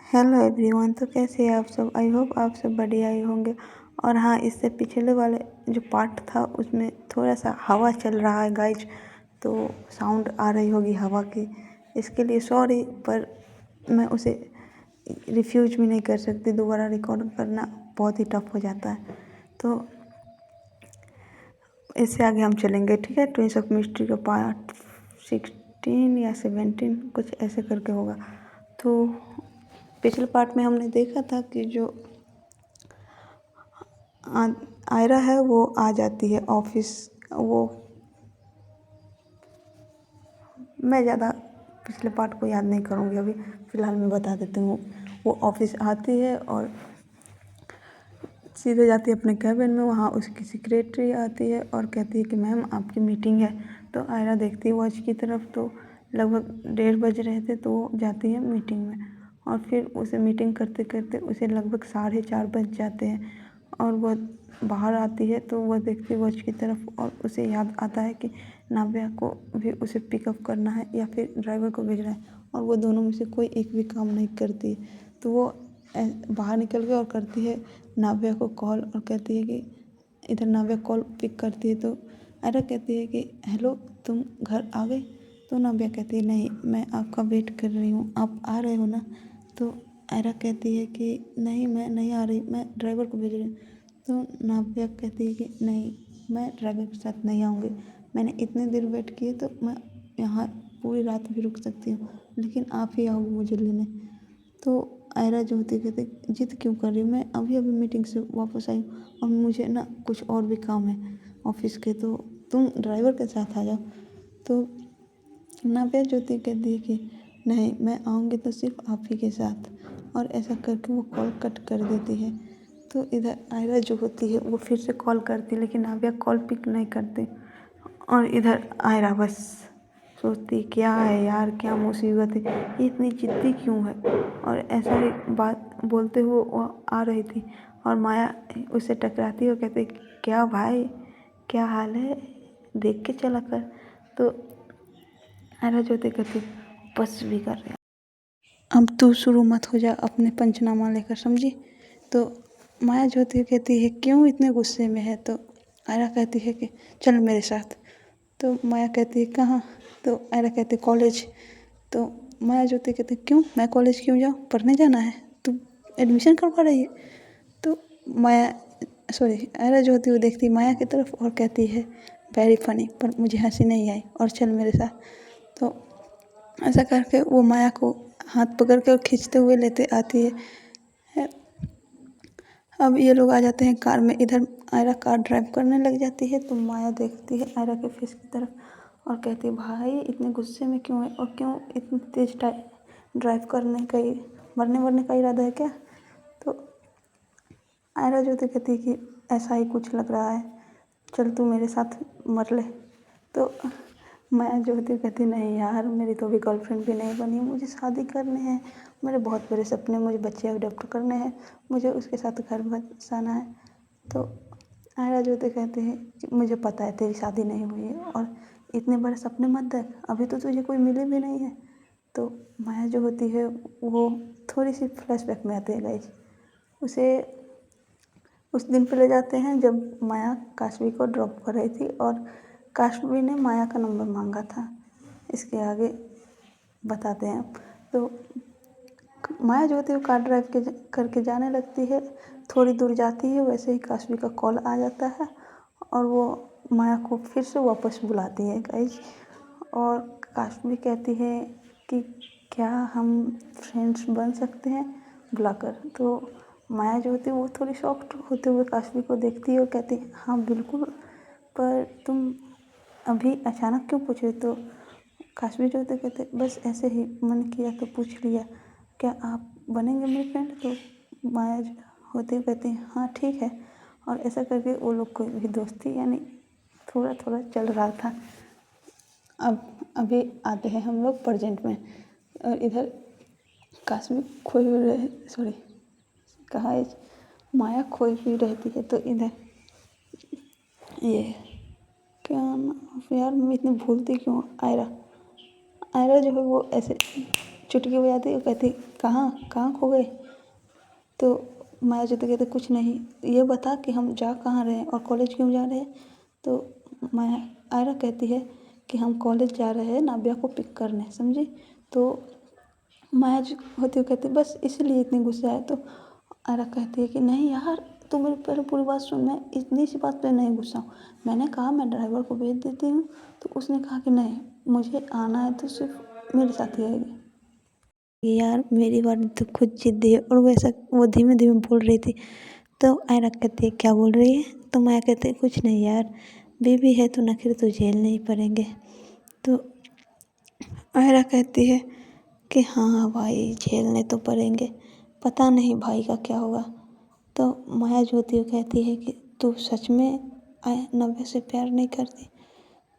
Hello everyone. तो कैसे हैं आप सब? आई होप आप सब बढ़िया ही होंगे। और हाँ, इससे पिछले वाले जो पार्ट था उसमें थोड़ा सा हवा चल रहा है गाइज, तो साउंड आ रही होगी हवा की, इसके लिए सॉरी। पर मैं उसे रिफ्यूज भी नहीं कर सकती, दोबारा रिकॉर्ड करना बहुत ही टफ हो जाता है। तो इससे आगे हम चलेंगे, ठीक है। ट्विंस ऑफ मिस्ट्री का पार्ट 16 या 17 कुछ ऐसे करके होगा। तो पिछले पार्ट में हमने देखा था कि जो आयरा है वो आ जाती है ऑफिस। वो मैं ज़्यादा पिछले पार्ट को याद नहीं करूँगी, अभी फ़िलहाल मैं बता देती हूँ। वो ऑफिस आती है और सीधे जाती है अपने कैबिन में। वहाँ उसकी सेक्रेटरी आती है और कहती है कि मैम आपकी मीटिंग है। तो आयरा देखती है वॉच की तरफ, तो लगभग 1:30 बज रहे थे, तो वो जाती है मीटिंग में। और फिर उसे मीटिंग करते करते उसे लगभग 4:30 बज जाते हैं। और वह बाहर आती है तो वह देखती है वॉच की तरफ और उसे याद आता है कि नाव्या को भी उसे पिकअप करना है या फिर ड्राइवर को भेजना है, और वो दोनों में से कोई एक भी काम नहीं करती। तो वो बाहर निकल के और करती है नाव्या को कॉल और कहती है कि इधर नाव्या कॉल पिक करती है। तो आयरा कहती है कि हेलो, तुम घर आ गए? तो नाव्या कहती है नहीं, मैं आपका वेट कर रही हूँ, आप आ रहे हो ना? तो आयरा कहती है कि नहीं, मैं नहीं आ रही, मैं ड्राइवर को भेज रही हूँ। तो नाव्या कहती है कि नहीं, मैं ड्राइवर के साथ नहीं आऊँगी, मैंने इतने देर वेट किए, तो मैं यहाँ पूरी रात भी रुक सकती हूँ, लेकिन आप ही आओगे मुझे लेने। तो आयरा जो होती कहती जिद क्यों कर रही हूँ, मैं अभी अभी मीटिंग से वापस आई हूँ और मुझे ना कुछ और भी काम है ऑफिस के, तो तुम ड्राइवर के साथ आ जाओ। तो नाव्या ज्योति कहती है कि नहीं, मैं आऊँगी तो सिर्फ आप ही के साथ, और ऐसा करके वो कॉल कट कर देती है। तो इधर आयरा जो होती है वो फिर से कॉल करती है, लेकिन नाव्या कॉल पिक नहीं करती। और इधर आयरा बस सोचती क्या है यार, क्या मुसीबत है, ये इतनी जिद्दी क्यों है। और ऐसा ही बात बोलते हुए वो आ रही थी और माया उससे टकराती है और कहती क्या भाई, क्या हाल है, देख के चला कर। तो आयरा ज्योति कहती बस भी कर रहे, अब तू शुरू मत हो जा अपने पंचनामा लेकर, समझी? तो माया ज्योति कहती है क्यों इतने गुस्से में है? तो आयरा कहती है कि चल मेरे साथ। तो माया कहती है कहाँ? तो आयरा कहती है कॉलेज। तो माया ज्योति कहती है क्यों, मैं कॉलेज क्यों जाऊँ, पढ़ने जाना है, तू एडमिशन करवा रही है? तो माया आयरा ज्योति वो देखती माया की तरफ और कहती है वेरी फनी, पर मुझे हंसी नहीं आई और चल मेरे साथ। तो ऐसा करके वो माया को हाथ पकड़ के और खींचते हुए लेते आती है। अब ये लोग आ जाते हैं कार में। इधर आयरा कार ड्राइव करने लग जाती है, तो माया देखती है आयरा के फेस की तरफ और कहती है भाई इतने गुस्से में क्यों है, और क्यों इतनी तेज ड्राइव करने का, मरने वरने का इरादा है क्या? तो आयरा जो कहती है कि ऐसा ही कुछ लग रहा है, चल तू मेरे साथ मर ले। तो मैं जो होती कहती नहीं यार, मेरी तो अभी गर्लफ्रेंड भी नहीं बनी, मुझे शादी करनी है, मेरे बहुत बड़े सपने, मुझे बच्चे अडॉप्ट करने हैं, मुझे उसके साथ घर बसाना है। तो आयरा जो कहते हैं कि मुझे पता है तेरी शादी नहीं हुई है, और इतने बड़े सपने मत देख, अभी तो तुझे कोई मिले भी नहीं है। तो माया जो होती है वो थोड़ी सी फ्लैशबैक में आती है गाइस। उसे उस दिन पे ले जाते हैं जब माया काशवी को ड्रॉप कर रही थी और काशवी ने माया का नंबर मांगा था। इसके आगे बताते हैं। तो माया जो होती है वो कार ड्राइव करके जाने लगती है। थोड़ी दूर जाती है, वैसे ही काशवी का कॉल आ जाता है और वो माया को फिर से वापस बुलाती है गाइस। और काशवी कहती है कि क्या हम फ्रेंड्स बन सकते हैं बुलाकर। तो माया जो होती है वो थोड़ी शॉक्ड होते हुए काशवी को देखती है और कहती है हाँ बिल्कुल, पर तुम अभी अचानक क्यों पूछे? तो काशवी जो होते कहते बस ऐसे ही मन किया तो पूछ लिया, क्या आप बनेंगे मेरी फ्रेंड? तो माया होते हुए कहती हैं हाँ ठीक है। और ऐसा करके वो लोग कोई भी दोस्ती यानी थोड़ा थोड़ा चल रहा था। अब अभी आते हैं हम लोग प्रेजेंट में। और इधर काशवी खोई हुई रहे, सॉरी कहा है, माया खोई हुई रहती है। तो इधर ये क्या नाम यार, मैं इतनी भूलती क्यों? आयरा जो है वो ऐसे चुटकी बजाती और कहती कहाँ कहाँ खो गए। तो माया ज्योति कहते कुछ नहीं, ये बता कि हम जा कहाँ रहे हैं और कॉलेज क्यों जा रहे हैं। तो माया आयरा कहती है कि हम कॉलेज जा रहे हैं नाव्या को पिक करने, समझी। तो माया जो होती है कहती बस इसलिए इतनी गुस्सा है। तो आयरा कहती है कि नहीं यार, तू मेरी पहले पूरी बात सुन, मैं इतनी सी बात पे नहीं गुस्सा हूँ। मैंने कहा मैं ड्राइवर को भेज देती हूँ, तो उसने कहा कि नहीं मुझे आना है तो सिर्फ मेरे साथ ही आएगी। यार मेरी बात तो खुद जिद्दी है। और वैसा वो धीमे धीमे बोल रही थी। तो आयरा कहती है क्या बोल रही है। तो माया कहती है कुछ नहीं यार, बीबी है तो नखरे तो झेल नहीं पड़ेंगे। तो आयरा कहती है कि हाँ भाई झेलने तो पड़ेंगे, पता नहीं भाई का क्या होगा। तो माया ज्योति कहती है कि तू सच में नव्या से प्यार नहीं करती।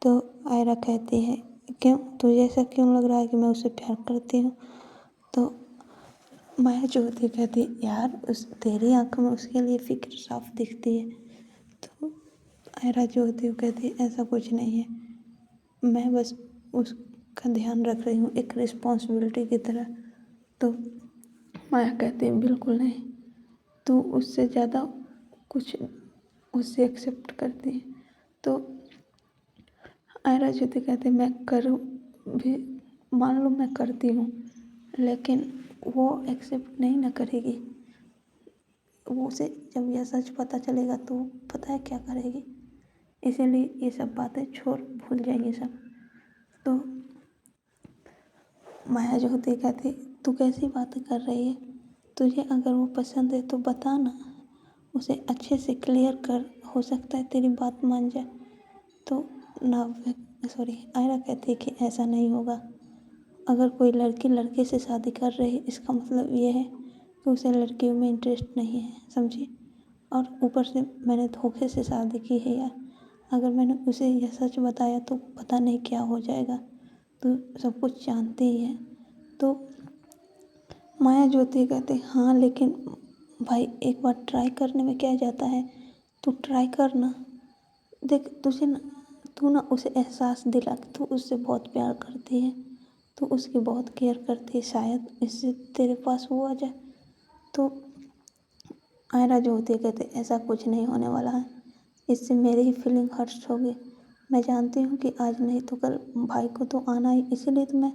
तो आयरा कहती है क्यों, तुझे ऐसा क्यों लग रहा है कि मैं उससे प्यार करती हूँ। तो माया ज्योति कहती है यार उस तेरी आंखों में उसके लिए फिक्र साफ दिखती है। तो आयरा ज्योति कहती है ऐसा कुछ नहीं है, मैं बस उसका ध्यान रख रही हूँ एक रिस्पॉन्सिबिलिटी की तरह। तो माया कहती है बिल्कुल नहीं, तू उससे ज़्यादा कुछ उससे एक्सेप्ट करती है। तो आयरा ज्योति कहते मैं करूँ भी, मान लो मैं करती हूँ, लेकिन वो एक्सेप्ट नहीं ना करेगी। वो उसे जब यह सच पता चलेगा तो पता है क्या करेगी। इसीलिए ये सब बातें छोड़, भूल जाएगी सब। तो माया ज्योति कहती तू कैसी बातें कर रही है, तुझे अगर वो पसंद है तो बता ना, उसे अच्छे से क्लियर कर, हो सकता है तेरी बात मान जाए। तो आयरा कहती है कि ऐसा नहीं होगा। अगर कोई लड़की लड़के से शादी कर रही है इसका मतलब ये है कि उसे लड़कियों में इंटरेस्ट नहीं है, समझी। और ऊपर से मैंने धोखे से शादी की है यार, अगर मैंने उसे यह सच बताया तो पता नहीं क्या हो जाएगा, तो सब कुछ जानती ही है। तो माया ज्योति कहते हाँ लेकिन भाई एक बार ट्राई करने में क्या जाता है, तू ट्राई करना, देख तुझे ना, तू ना उसे एहसास दिला कि तू उससे बहुत प्यार करती है, तू उसकी बहुत केयर करती है, शायद इससे तेरे पास वो आ जाए। तो आयरा जो होती है कहते ऐसा कुछ नहीं होने वाला है, इससे मेरी ही फीलिंग हर्ट होगी। मैं जानती हूँ कि आज नहीं तो कल भाई को तो आना ही, इसीलिए तो मैं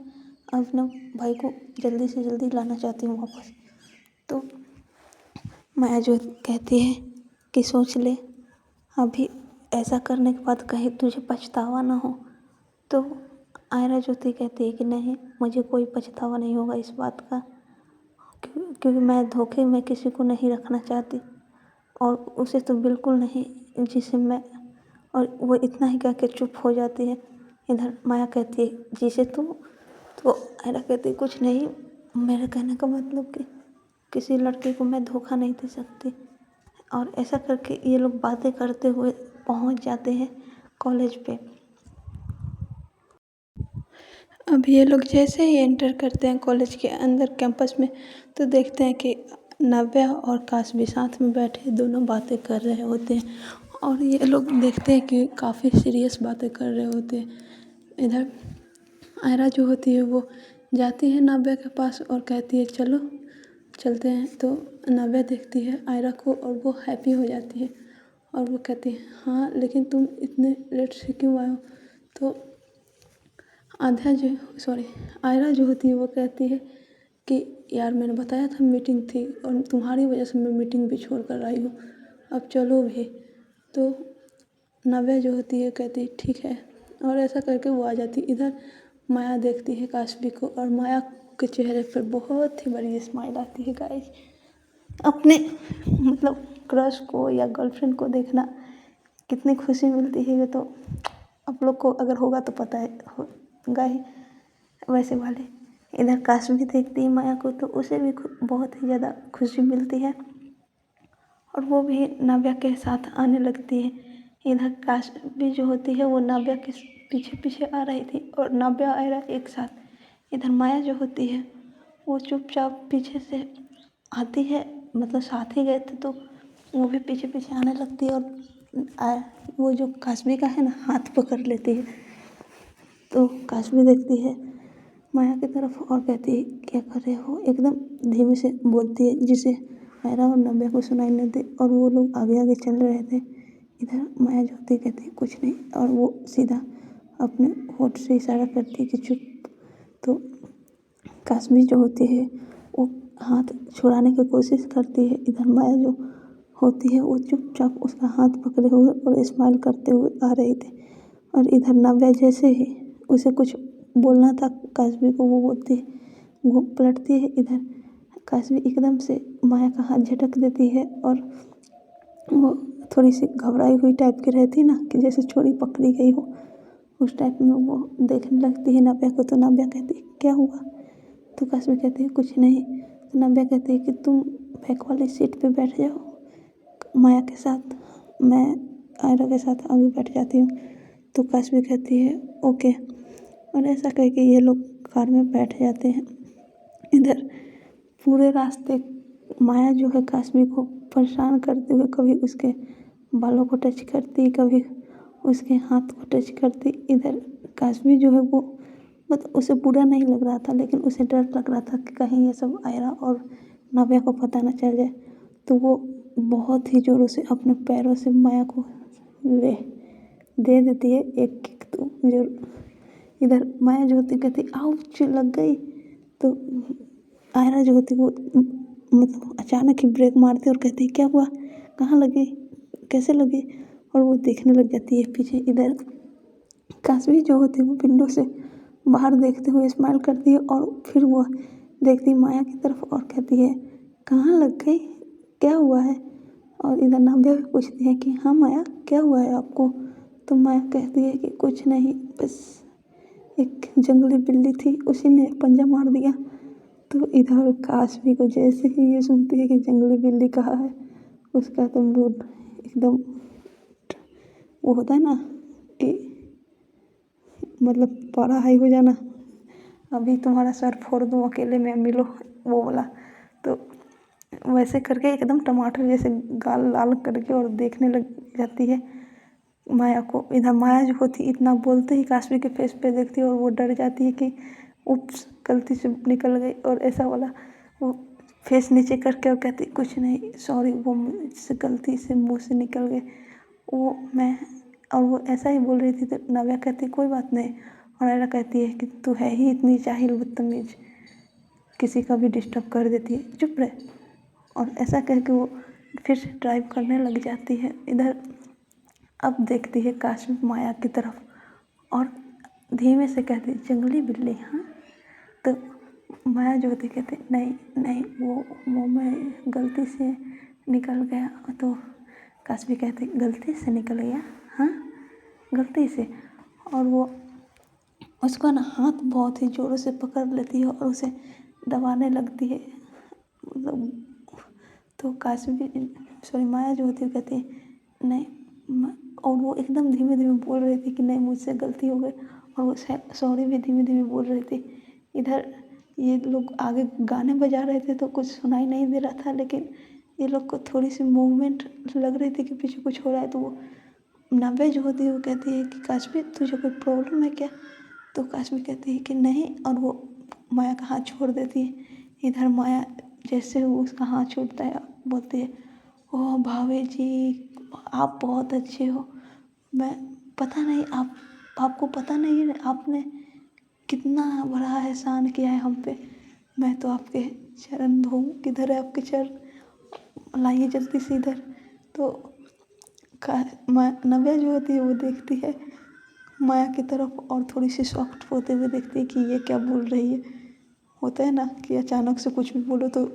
अपने भाई को जल्दी से जल्दी लाना चाहती हूँ वापस। तो माया जो कहती है कि सोच ले, अभी ऐसा करने के बाद कहीं तुझे पछतावा ना हो। तो आयरा ज्योति कहती है कि नहीं मुझे कोई पछतावा नहीं होगा इस बात का, क्योंकि मैं धोखे में किसी को नहीं रखना चाहती, और उसे तो बिल्कुल नहीं जिसे मैं, और वो इतना ही कह के चुप हो जाती है। इधर माया कहती है जिसे तो आयरा कहती है कुछ नहीं, मेरे कहने का मतलब कि किसी लड़के को मैं धोखा नहीं दे सकती। और ऐसा करके ये लोग बातें करते हुए पहुंच जाते हैं कॉलेज पे। अब ये लोग जैसे ही एंटर करते हैं कॉलेज के अंदर कैंपस में, तो देखते हैं कि नव्या और काश भी साथ में बैठे दोनों बातें कर रहे होते हैं। और ये लोग देखते हैं कि काफ़ी सीरियस बातें कर रहे होते हैं। इधर आयरा जो होती है वो जाती है नव्या के पास और कहती है चलो चलते हैं। तो नव्या देखती है आयरा को और वो हैप्पी हो जाती है, और वो कहती है हाँ लेकिन तुम इतने लेट से क्यों आए हो। तो आयरा जो होती है वो कहती है कि यार मैंने बताया था मीटिंग थी और तुम्हारी वजह से मैं मीटिंग भी छोड़ कर आई हूँ, अब चलो भी। तो नव्या जो होती है कहती है ठीक है, और ऐसा करके वो आ जाती। इधर माया देखती है काशवी को, और माया के चेहरे पर बहुत ही बड़ी स्माइल आती है गाइस। अपने मतलब क्रश को या गर्लफ्रेंड को देखना कितनी खुशी मिलती है, ये तो आप लोग को अगर होगा तो पता है होगा ही वैसे वाले। इधर काशवी देखती है माया को तो उसे भी बहुत ही ज़्यादा खुशी मिलती है, और वो भी नव्या के साथ आने लगती है। इधर काशवी जो होती है वो नव्या के पीछे पीछे आ रही थी, और नव्या आयरा एक साथ। इधर माया जो होती है वो चुपचाप पीछे से आती है, मतलब साथ ही गए थे तो वो भी पीछे पीछे आने लगती है, और वो जो काशवी का है ना हाथ पकड़ लेती है। तो काशवी देखती है माया की तरफ और कहती है क्या कर रहे हो, एकदम धीमे से बोलती है जिसे आयरा और नव्या को सुनाई न दे। और वो लोग आगे आगे चल रहे थे। इधर माया जो होती कहती है कुछ नहीं, और वो सीधा अपने होठ से इशारा करती है कि चुप। तो काश्मी जो होती है वो हाथ छुड़ाने की कोशिश करती है। इधर माया जो होती है वो चुपचाप उसका हाथ पकड़े हुए और स्माइल करते हुए आ रही थी। और इधर नव्या जैसे ही उसे कुछ बोलना था काश्मी को, वो बोलती है वो पलटती है। इधर काश्मी एकदम से माया का हाथ झटक देती है और वो थोड़ी सी घबराई हुई टाइप की रहती है ना, कि जैसे छोरी पकड़ी गई हो, उस टाइप में वो देखने लगती है नव्या को। तो नव्या कहती है क्या हुआ। तो काश्मी कहती है कुछ नहीं। तो नव्या कहती है कि तुम बैक वाली सीट पे बैठ जाओ माया के साथ, मैं आयरा के साथ आगे बैठ जाती हूँ। तो काश्मी कहती है ओके। और ऐसा कह के ये लोग कार में बैठ जाते हैं। इधर पूरे रास्ते माया जो है काश्मी को परेशान करते हुए कभी उसके बालों को टच करती, कभी उसके हाथ को टच करती। इधर काश्मी जो है वो मतलब उसे बुरा नहीं लग रहा था, लेकिन उसे डर लग रहा था कि कहीं ये सब आयरा और नव्या को पता न चल जाए। तो वो बहुत ही जोरों से अपने पैरों से माया को ले दे देती है एक किक। तो जो इधर माया जो होती कहती आउच लग गई। तो आयरा जो होती वो मतलब अचानक ही ब्रेक मारती और कहती क्या हुआ, कहाँ लगी, कैसे लगी। और वो देखने लग जाती है पीछे। इधर काश्मी जो होती है वो विंडो से बाहर देखते हुए स्माइल करती है और फिर वो देखती है माया की तरफ और कहती है कहाँ लग गई, क्या हुआ है। और इधर नव्या भी पूछती है कि हाँ माया क्या हुआ है आपको। तो माया कहती है कि कुछ नहीं, बस एक जंगली बिल्ली थी उसी ने पंजा मार दिया। तो इधर काश्मी को जैसे ही ये सुनती है कि जंगली बिल्ली कहा है, उसका तो मूड एकदम वो होता है ना कि मतलब पारा हाई हो जाना, अभी तुम्हारा सर फोड़ दूँ अकेले में मिलो, वो बोला। तो वैसे करके एकदम टमाटर जैसे गाल लाल करके और देखने लग जाती है माया को। इधर माया जो होती इतना बोलते ही काश्मी के फेस पे देखती है और वो डर जाती है कि उप्स गलती से निकल गई, और ऐसा वाला वो फेस नीचे करके और कहती कुछ नहीं सॉरी, वो मुझसे गलती से मुँह से निकल गए वो मैं। और वो ऐसा ही बोल रही थी। तो नव्या कहती कोई बात नहीं। और आयरा कहती है कि तू है ही इतनी जाहिल बदतमीज, किसी का भी डिस्टर्ब कर देती है, चुप रहे। और ऐसा कह के वो फिर से ड्राइव करने लग जाती है। इधर अब देखती है काश्मी माया की तरफ और धीमे से कहती जंगली बिल्ली हाँ। तो माया जो होती कहती नहीं नहीं वो मैं गलती से निकल गया। तो काश्मी कहती गलती से निकल गया हाँ, गलती से। और वो उसका ना हाथ बहुत ही ज़ोरों से पकड़ लेती है और उसे दबाने लगती है मतलब। तो काश्मी सॉरी माया जो होती है कहती है नहीं और वो एकदम धीमे धीमे बोल रही थी कि नहीं मुझसे गलती हो गई, और वो सॉरी भी धीमे धीमे बोल रही थी। इधर ये लोग आगे गाने बजा रहे थे तो कुछ सुनाई नहीं दे रहा था, लेकिन ये लोग को थोड़ी सी मूवमेंट लग रही थी कि पीछे कुछ हो रहा है। तो वो नव्या जो होती है वो कहती है कि काश्मी तुझे कोई प्रॉब्लम है क्या। तो काश्मी कहती है कि नहीं, और वो माया का हाथ छोड़ देती है। इधर माया जैसे वो उसका हाथ छूटता है बोलती है ओह भाभी जी आप बहुत अच्छे हो, मैं पता नहीं आपको पता नहीं है आपने कितना बड़ा एहसान किया है हम पे, मैं तो आपके चरण धोऊं, किधर है आपके चरण, लाइए जल्दी से इधर। तो नव्या जो होती है वो देखती है माया की तरफ और थोड़ी सी सॉफ्ट होते हुए देखती है कि ये क्या बोल रही है। होता है ना कि अचानक से कुछ भी बोलो तो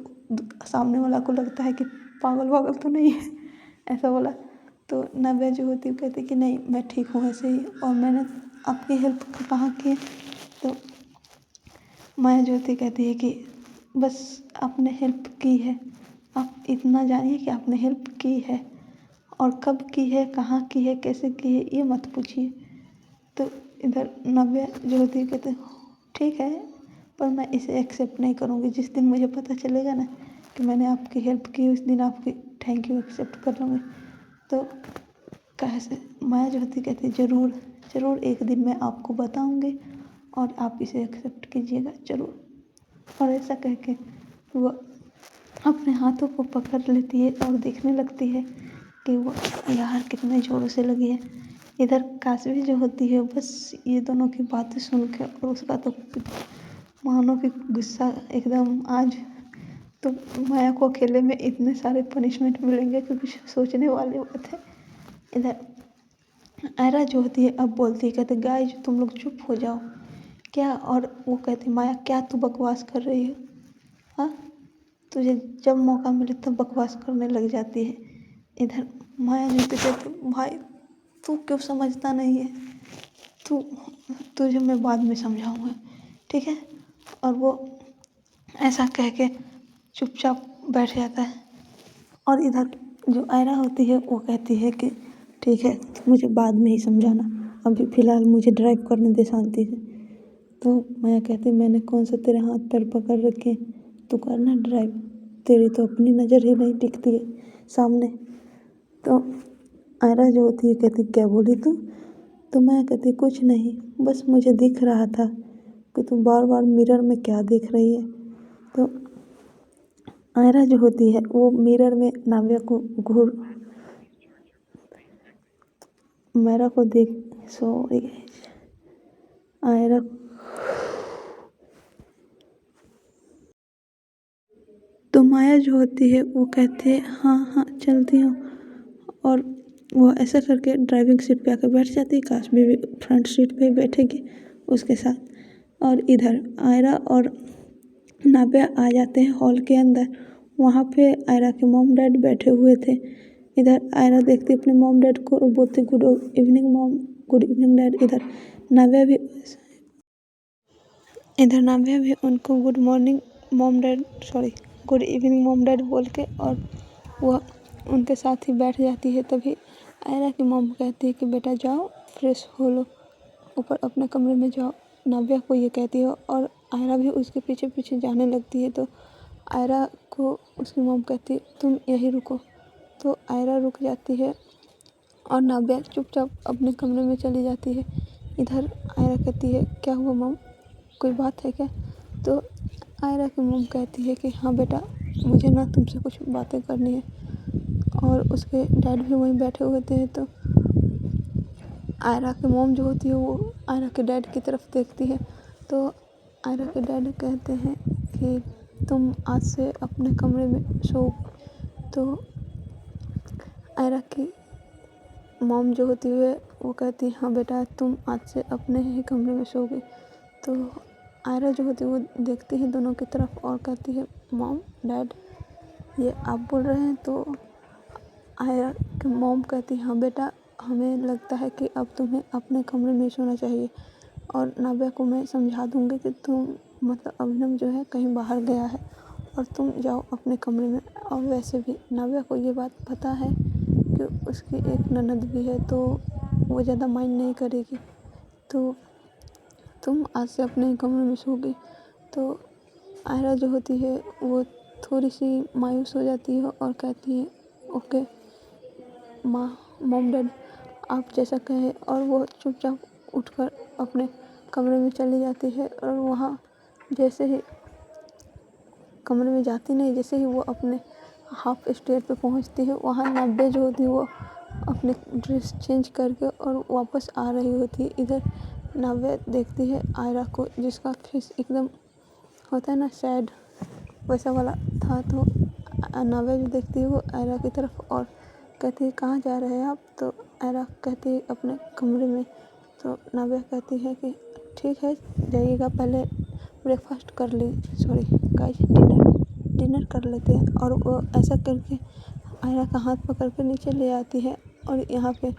सामने वाला को लगता है कि पागल वागल तो नहीं है, ऐसा बोला। तो नव्या जो होती है कहती कि नहीं मैं ठीक हूँ ऐसे ही, और मैंने आपकी हेल्प कहाँ की है। तो माया जो होती कहती है कि बस आपने हेल्प की है, आप इतना जानिए कि आपने हेल्प की है, और कब की है, कहाँ की है, कैसे की है, ये मत पूछिए। तो इधर नव्या जो होती है कहते ठीक है, पर मैं इसे एक्सेप्ट नहीं करूँगी। जिस दिन मुझे पता चलेगा ना कि मैंने आपकी हेल्प की, उस दिन आपकी थैंक यू एक्सेप्ट कर लूँगी। तो कैसे माया जो होती कहती ज़रूर ज़रूर एक दिन मैं आपको बताऊँगी, और आप इसे एक्सेप्ट कीजिएगा ज़रूर। और ऐसा कह के वो अपने हाथों को पकड़ लेती है और देखने लगती है कि वो यार कितने ज़ोरों से लगी है। इधर काशवी जो होती है बस ये दोनों की बातें सुन के, और उसका तो मानो कि गुस्सा एकदम आज तो माया को अकेले में इतने सारे पनिशमेंट मिलेंगे कि कुछ सोचने वाली बात है। इधर आयरा जो होती है अब बोलती है, कहते गाइस तुम लोग चुप हो जाओ क्या। और वो कहती माया क्या तू बकवास कर रही है, हाँ तुझे जब मौका मिले तब बकवास करने लग जाती है। इधर माया जो कहती भाई तू क्यों समझता नहीं है, तुझे मैं बाद में समझाऊंगा ठीक है। और वो ऐसा कह के चुपचाप बैठ जाता है। और इधर जो आयरा होती है वो कहती है कि ठीक है मुझे बाद में ही समझाना, अभी फ़िलहाल मुझे ड्राइव करने दे शांति से। तो माया कहती मैंने कौन सा तेरे हाथ पैर पकड़ रखे, तू करना ड्राइव, तेरी तो अपनी नज़र ही नहीं टिकती है सामने। तो आयरा जो होती है कहती क्या बोली तू। तो माया कहती कुछ नहीं, बस मुझे दिख रहा था कि तू बार बार मिरर में क्या देख रही है। तो आयरा जो होती है वो मिरर में नाव्या को मायरा को देख सॉरी आयरा तो माया जो होती है वो कहती है हाँ हाँ चलती हूँ। और वो ऐसा करके ड्राइविंग सीट पे आकर बैठ जाती है, काशवी भी फ्रंट सीट पे बैठेगी उसके साथ। और इधर आयरा और नाव्या आ जाते हैं हॉल के अंदर। वहाँ पे आयरा के मॉम डैड बैठे हुए थे। इधर आयरा देखती अपने मॉम डैड को और बोलती good evening mom, good evening dad. इधर नाव्या भी उनको good morning mom dad sorry good evening mom dad बोल के और वह उनके साथ ही बैठ जाती है। तभी आयरा की मॉम कहती है कि बेटा जाओ फ्रेश हो लो, ऊपर अपने कमरे में जाओ। नाव्या को ये कहती है और आयरा भी उसके पीछे पीछे जाने लगती है। तो आयरा को उसकी मॉम कहती है तुम यहीं रुको। तो आयरा रुक जाती है और नाव्या चुपचाप अपने कमरे में चली जाती है। इधर आयरा कहती है क्या हुआ मॉम, कोई बात है क्या। तो आयरा की मॉम कहती है कि हाँ बेटा मुझे ना तुमसे कुछ बातें करनी है। और उसके डैड भी वहीं बैठे हुए थे। तो आयरा की मॉम जो होती है वो आयरा के डैड की तरफ देखती है। तो आयरा के डैड कहते हैं कि तुम आज से अपने कमरे में सो। तो आयरा की मॉम जो होती है वो कहती है हाँ बेटा तुम आज से अपने ही कमरे में सोओगे। तो आयरा जो होती है वो देखती है दोनों की तरफ और कहती है मॉम डैड ये आप बोल रहे हैं। तो आयरा की मॉम कहती है हाँ बेटा हमें लगता है कि अब तुम्हें अपने कमरे में सोना चाहिए, और नाव्या को मैं समझा दूँगी कि तुम मतलब अभिनव जो है कहीं बाहर गया है और तुम जाओ अपने कमरे में। और वैसे भी नाव्या को ये बात पता है कि उसकी एक ननद भी है तो वो ज़्यादा माइंड नहीं करेगी। तो तुम आज से अपने कमरे में सोगी। तो आयरा जो होती है वो थोड़ी सी मायूस हो जाती है और कहती है ओके मॉम डैड आप जैसा कहें। और वो चुपचाप उठकर अपने कमरे में चली जाती है। और वहाँ जैसे ही कमरे में जाती नहीं, जैसे ही वो अपने हाफ स्टेयर पे पहुँचती है वहाँ नाव्या जो होती है वो अपने ड्रेस चेंज करके और वापस आ रही होती है। इधर नाव्या देखती है आयरा को जिसका फेस एकदम होता है ना सैड वैसा वाला था। तो नाव्या जो देखती है वो आयरा की तरफ और कहती है कहाँ जा रहे हैं आप। तो आयरा कहती है अपने कमरे में। तो नाव्या कहती है कि ठीक है जाइएगा, पहले ब्रेकफास्ट कर ली सॉरी गाइस डिनर कर लेते हैं। और वो ऐसा करके आयरा का हाथ पकड़ कर नीचे ले आती है। और यहाँ पे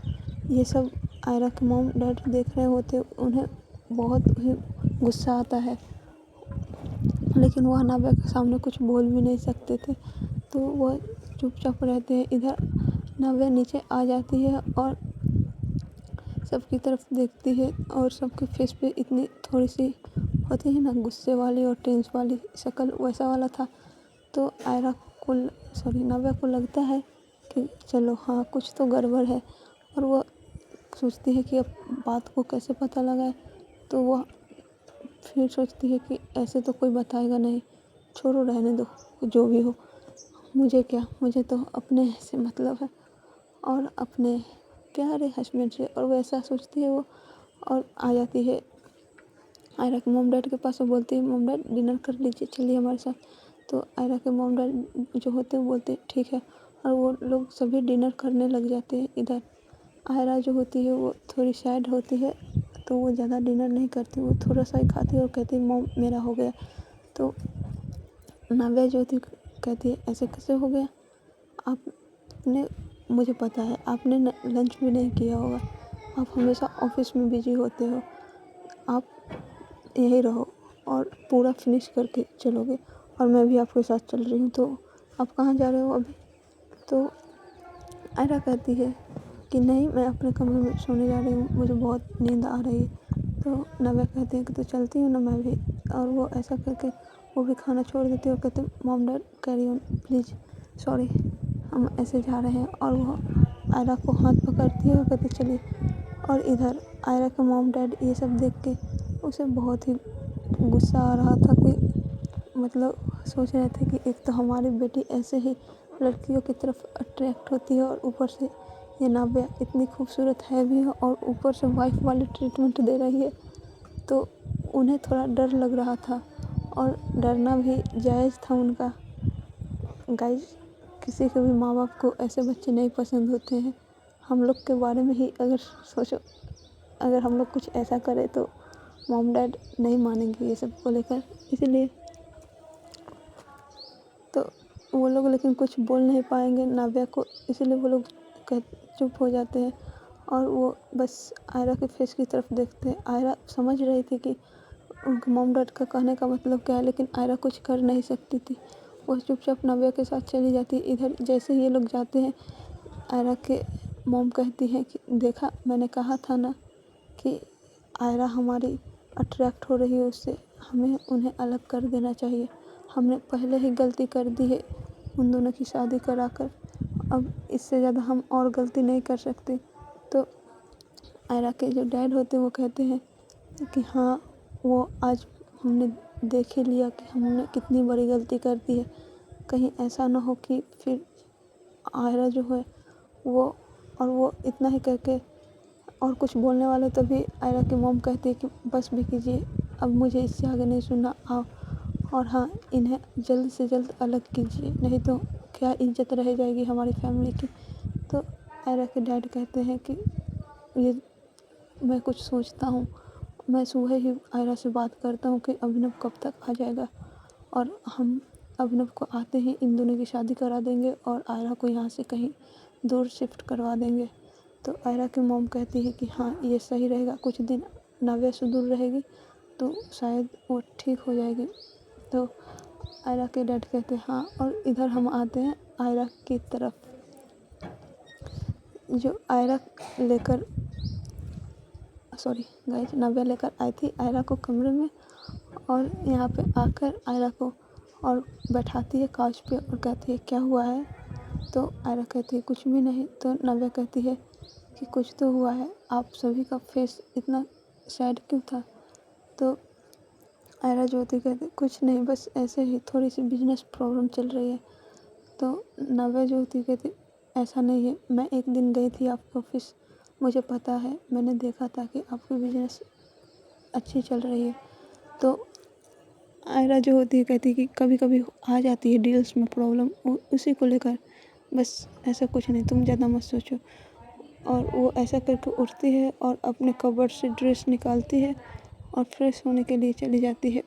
ये सब आयरा के मॉम डैड देख रहे होते, उन्हें बहुत ही गुस्सा आता है, लेकिन वह नाव्या के सामने कुछ बोल भी नहीं सकते थे तो वह चुपचाप रहते हैं। इधर नाव्या नीचे आ जाती है और सबकी तरफ देखती है और सबके फेस पे इतनी थोड़ी सी होती है ना गुस्से वाली और टेंस वाली शक्ल वैसा वाला था। तो आयरा को सॉरी नाव्या को लगता है कि चलो हाँ कुछ तो गड़बड़ है। और वह सोचती है कि अब बात को कैसे पता लगाए। तो वह फिर सोचती है कि ऐसे तो कोई बताएगा नहीं, छोड़ो रहने दो, जो भी हो, मुझे क्या, मुझे तो अपने से मतलब है और अपने प्यारे हस्बैंड से। और वैसा सोचती है वो, और आ जाती है आयरा के मॉम डैड के पास। वो बोलती है मॉम डैड डिनर कर लीजिए, चलिए हमारे साथ। तो आयरा के मॉम डैड जो होते हैं बोलते हैं ठीक है, और वो लोग सभी डिनर करने लग जाते हैं। इधर आयरा जो होती है वो थोड़ी सैड होती है, तो वो ज़्यादा डिनर नहीं करती, वो थोड़ा सा ही खाती है और कहती है मॉम मेरा हो गया। तो नाव्या जो थी कहती है ऐसे कैसे हो गया, आपने, मुझे पता है आपने लंच भी नहीं किया होगा, आप हमेशा ऑफिस में बिजी होते हो, आप यहीं रहो और पूरा फिनिश करके चलोगे, और मैं भी आपके साथ चल रही हूँ, तो आप कहाँ जा रहे हो अभी। तो आयरा कहती है कि नहीं, मैं अपने कमरे में सोने जा रही हूँ, मुझे बहुत नींद आ रही है। तो नाव्या कहती है कि तो चलती हूँ ना मैं भी। और वो ऐसा करके वो भी खाना छोड़ देती है और कहते mom dad carry on please, sorry हम ऐसे जा रहे हैं। और वो आयरा को हाथ पकड़ती है और कहती चलिए। और इधर आयरा के मॉम डैड ये सब देख के उसे बहुत ही गुस्सा आ रहा था कि मतलब सोच रहे थे कि एक तो हमारी बेटी ऐसे ही लड़कियों की तरफ अट्रैक्ट होती है, और ऊपर से ये नाव्या इतनी खूबसूरत है भी है और ऊपर से वाइफ वाली ट्रीटमेंट दे रही है। तो उन्हें थोड़ा डर लग रहा था, और डरना भी जायज़ था उनका। गाइस, किसी के भी माँ बाप को ऐसे बच्चे नहीं पसंद होते हैं। हम लोग के बारे में ही अगर सोचो, अगर हम लोग कुछ ऐसा करें तो मॉम डैड नहीं मानेंगे ये सब को लेकर, इसीलिए तो वो लोग लेकिन कुछ बोल नहीं पाएंगे नाव्या को, इसीलिए वो लोग चुप हो जाते हैं। और वो बस आयरा के फेस की तरफ देखते हैं। आयरा समझ रही थी कि उनके मॉम डैड का कहने का मतलब क्या है, लेकिन आयरा कुछ कर नहीं सकती थी, वो चुपचाप नाव्या के साथ चली जाती। इधर जैसे ये लोग जाते हैं, आयरा के मॉम कहती है कि देखा, मैंने कहा था ना कि आयरा हमारी अट्रैक्ट हो रही है उससे, हमें उन्हें अलग कर देना चाहिए, हमने पहले ही गलती कर दी है उन दोनों की शादी कराकर, अब इससे ज़्यादा हम और गलती नहीं कर सकते। तो आयरा के जो डैड होते हैं वो कहते हैं कि हाँ, वो आज हमने देख ही लिया कि हमने कितनी बड़ी गलती कर दी है, कहीं ऐसा ना हो कि फिर आयरा जो है वो, और वो इतना ही करके और कुछ बोलने वाले, तभी आयरा की मॉम कहती है कि बस भी कीजिए, अब मुझे इससे आगे नहीं सुनना, आओ, और हाँ, इन्हें जल्द से जल्द अलग कीजिए, नहीं तो क्या इज्जत रह जाएगी हमारी फैमिली की। तो आयरा के डैड कहते हैं कि ये मैं कुछ सोचता हूँ, मैं सुबह ही आयरा से बात करता हूँ कि अभिनव कब तक आ जाएगा, और हम अभिनव को आते ही इन दोनों की शादी करा देंगे और आयरा को यहाँ से कहीं दूर शिफ्ट करवा देंगे। तो आयरा की मॉम कहती है कि हाँ, ये सही रहेगा, कुछ दिन नाव्या से दूर रहेगी तो शायद वो ठीक हो जाएगी। तो आयरा के डैड कहते हैं हाँ। और इधर हम आते हैं आयरा की तरफ, जो आयरा लेकर, सॉरी गाइस, नाव्या लेकर आई थी आयरा को कमरे में, और यहाँ पे आकर आयरा को और बैठाती है काउच पे और कहती है क्या हुआ है। तो आयरा कहती है कुछ भी नहीं। तो नाव्या कहती है कि कुछ तो हुआ है, आप सभी का फेस इतना सैड क्यों था। तो आयरा जो होती कहती कुछ नहीं, बस ऐसे ही थोड़ी सी बिजनेस प्रॉब्लम चल रही है। तो नाव्या जो होती कहती ऐसा नहीं है, मैं एक दिन गई थी आपके ऑफिस, मुझे पता है, मैंने देखा था कि आपकी बिजनेस अच्छी चल रही है। तो आयरा जो होती है कहती कि कभी कभी आ जाती है डील्स में प्रॉब्लम, उसी को लेकर, बस ऐसा कुछ नहीं, तुम ज़्यादा मत सोचो। और वो ऐसा करके उठती है और अपने कबर्ड से ड्रेस निकालती है और फ्रेश होने के लिए चली जाती है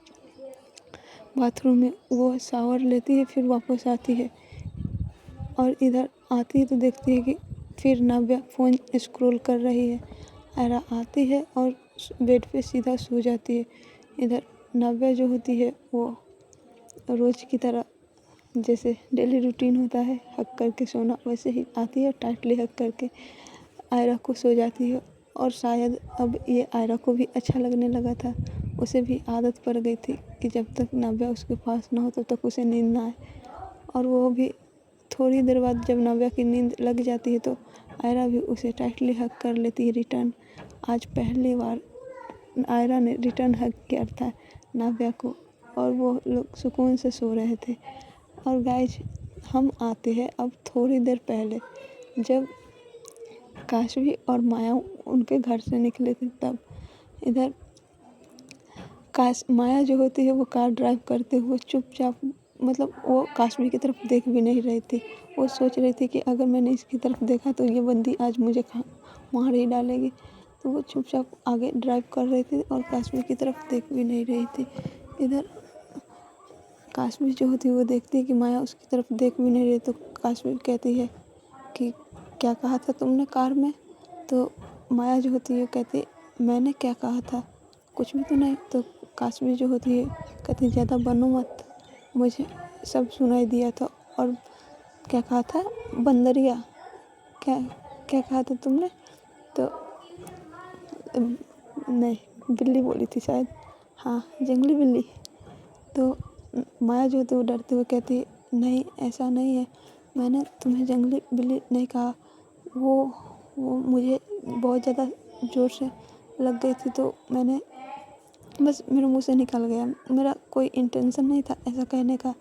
बाथरूम में। वो शावर लेती है, फिर वापस आती है, और इधर आती है तो देखती है कि फिर नाव्या फ़ोन स्क्रॉल कर रही है। आयरा आती है और बेड पे सीधा सो जाती है। इधर नाव्या जो होती है वो रोज़ की तरह जैसे डेली रूटीन होता है हक करके सोना, वैसे ही आती है टाइटली हक करके आयरा को सो जाती है। और शायद अब ये आयरा को भी अच्छा लगने लगा था, उसे भी आदत पड़ गई थी कि जब तक नाव्या उसके पास ना हो तब तक उसे नींद ना आए। और वो भी थोड़ी देर बाद जब नाव्या की नींद लग जाती है तो आयरा भी उसे टाइटली हक कर लेती है रिटर्न। आज पहली बार आयरा ने रिटर्न हग किया था नाव्या को और वो लोग सुकून से सो रहे थे। और गाइज हम आते हैं अब थोड़ी देर पहले, जब काशवी और माया उनके घर से निकले थे तब इधर माया जो होती है वो कार ड्राइव करते हुए चुपचाप, मतलब वो काशवी की तरफ देख भी नहीं रही थी। वो सोच रही थी कि अगर मैंने इसकी तरफ देखा तो ये बंदी आज मुझे मार ही डालेगी। तो वो चुपचाप आगे ड्राइव कर रही थी और काशवी की तरफ देख भी नहीं रही थी। इधर काशवी जो होती है वो देखती है कि माया उसकी तरफ देख भी नहीं रही, तो काशवी कहती है कि क्या कहा था तुमने कार में? तो माया जो होती है कहती है मैंने क्या कहा था, कुछ भी तो नहीं। तो काशवी जो होती है कहती है ज़्यादा बनो मत, मुझे सब सुनाई दिया था। और क्या कहा था, बंदरिया, क्या क्या कहा था तुमने? तो नहीं, बिल्ली बोली थी शायद, हाँ जंगली बिल्ली। तो माया जो होती है वो डरते हुए कहती है नहीं ऐसा नहीं है, मैंने तुम्हें जंगली बिल्ली नहीं कहा, वो मुझे बहुत ज़्यादा ज़ोर से लग गई थी तो मैंने बस मेरे मुंह से निकल गया, मेरा कोई इंटेंशन नहीं था ऐसा कहने का।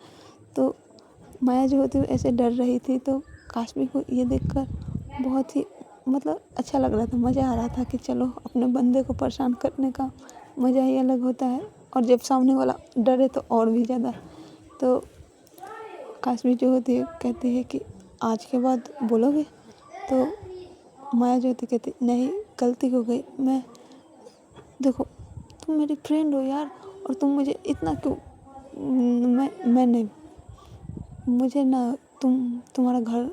तो माया जो होती है ऐसे डर रही थी। तो काशवी को ये देखकर बहुत ही मतलब अच्छा लग रहा था, मज़ा आ रहा था कि चलो अपने बंदे को परेशान करने का मज़ा ही अलग होता है। और जब सामने वाला डरे तो और भी ज़्यादा। तो काशवी जो होती है कहती है कि आज के बाद बोलोगे? तो माया जो होती कहती नहीं गलती हो गई, मैं देखो तुम मेरी फ्रेंड हो यार, और तुम मुझे इतना क्यों, मैं नहीं, मुझे ना तुम्हारा घर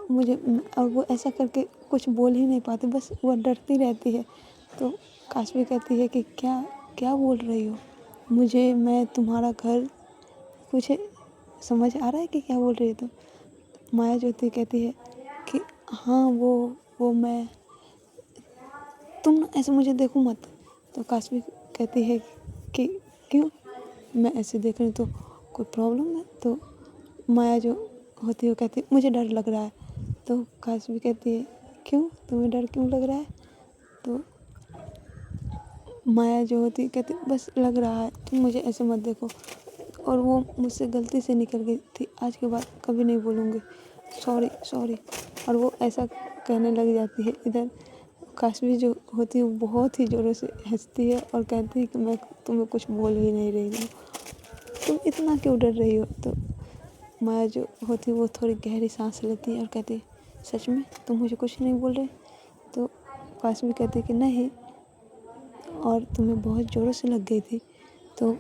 मुझे, और वो ऐसा करके कुछ बोल ही नहीं पाती, बस वो डरती रहती है। तो काशवी कहती है कि क्या क्या बोल रही हो मुझे, मैं तुम्हारा घर, कुछ समझ आ रहा है कि क्या बोल रही है? तो माया ज्योति कहती है कि हाँ वो मैं, तुम ना ऐसे मुझे देखो मत। तो काशवी कहती है कि क्यों, मैं ऐसे देख रही हूँ तो कोई प्रॉब्लम है? तो माया जो होती है वो कहती है मुझे डर लग रहा है। तो काशवी कहती है क्यों, तुम्हें डर क्यों लग रहा है? तो माया जो होती है कहती बस लग रहा है, तुम मुझे ऐसे मत देखो, और वो मुझसे गलती से निकल गई थी, आज के बाद कभी नहीं बोलूँगी, सॉरी सॉरी। और वो ऐसा कहने लग जाती है। इधर काशवी जो होती है वो बहुत ही ज़ोरों से हंसती है और कहती है कि मैं तुम्हें कुछ बोल ही नहीं रही हूँ, तुम इतना क्यों डर रही हो? तो माया जो होती है वो थोड़ी गहरी सांस लेती है और कहती है सच में तुम मुझे कुछ नहीं बोल रहे? तो काशवी कहती है कि नहीं, और तुम्हें बहुत ज़ोरों से लग गई थी। तो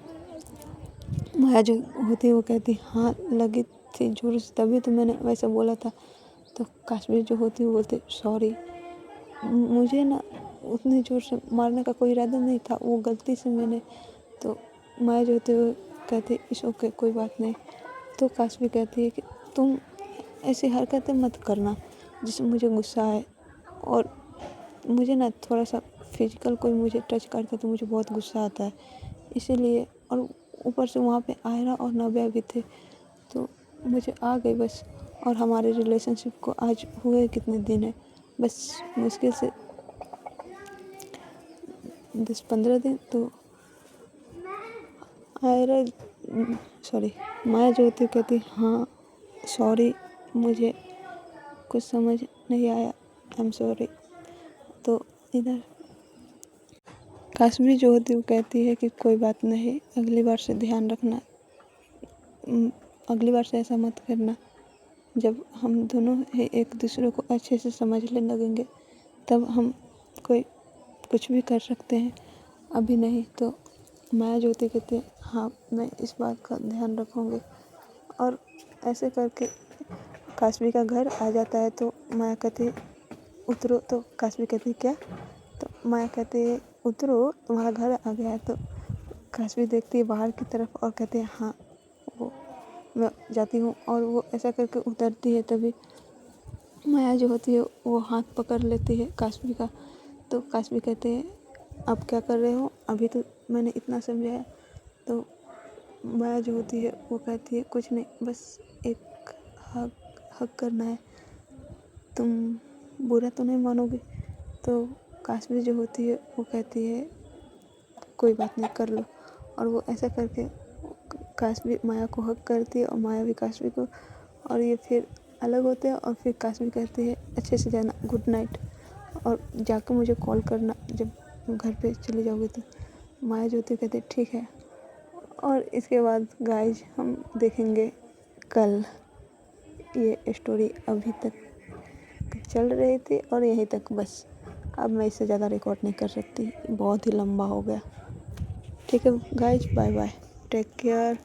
माया जो होती है वो कहती है हाँ लगी थी ज़ोरों से, तभी तो मैंने वैसा बोला था। तो काशवी जो होती है वो बोलती सॉरी, मुझे ना उतनी ज़ोर से मारने का कोई इरादा नहीं था, वो गलती से मैंने। तो माया जो होती है वो कहती इस ओके कोई बात नहीं। तो काशवी कहती है कि तुम ऐसी हरकतें मत करना जिसमें मुझे गुस्सा आए, और मुझे ना थोड़ा सा फिजिकल कोई मुझे टच करता है तो मुझे बहुत गुस्सा आता है, इसीलिए। और ऊपर से वहाँ पे आयरा और नव्या भी थे तो मुझे आ गई बस। और हमारे रिलेशनशिप को आज हुए कितने दिन है, बस मुश्किल से 10-15 दिन। तो आयरा सॉरी, माया जो होती है कहती हाँ सॉरी, मुझे कुछ समझ नहीं आया, आई एम सॉरी। तो इधर काशवी जो होती है वो कहती है कि कोई बात नहीं, अगली बार से ध्यान रखना, अगली बार से ऐसा मत करना, जब हम दोनों एक दूसरे को अच्छे से समझने लगेंगे तब हम कोई कुछ भी कर सकते हैं, अभी नहीं। तो माया ज्योति कहती है हाँ मैं इस बात का ध्यान रखूँगी। और ऐसे करके काशवी का घर आ जाता है। तो माया कहती है उतरो, तो काशवी कहती है क्या? तो माया कहती है उतरो तुम्हारा घर आ गया है। तो काशवी देखती है बाहर की तरफ और कहती है हाँ वो मैं जाती हूँ। और वो ऐसा करके उतरती है, तभी माया जो होती है वो हाथ पकड़ लेती है काशवी का। तो काशवी कहते हैं आप क्या कर रहे हो, अभी तो मैंने इतना समझाया। तो माया जो होती है वो कहती है कुछ नहीं, बस एक हक हक करना है, तुम बुरा तो नहीं मानोगे? तो काशवी जो होती है वो कहती है कोई बात नहीं कर लो। और वो ऐसा करके काशवी माया को हग करती है और माया भी काशवी को, और ये फिर अलग होते हैं। और फिर काशवी कहती है अच्छे से जाना, गुड नाइट, और जाकर मुझे कॉल करना जब घर पे चले जाओगे तो। माया जो होती है कहती है ठीक है। और इसके बाद गाइज हम देखेंगे कल। ये स्टोरी अभी तक चल रही थी और यहीं तक बस। अब मैं इससे ज़्यादा रिकॉर्ड नहीं कर सकती, बहुत ही लंबा हो गया। ठीक है guys, bye bye, take care.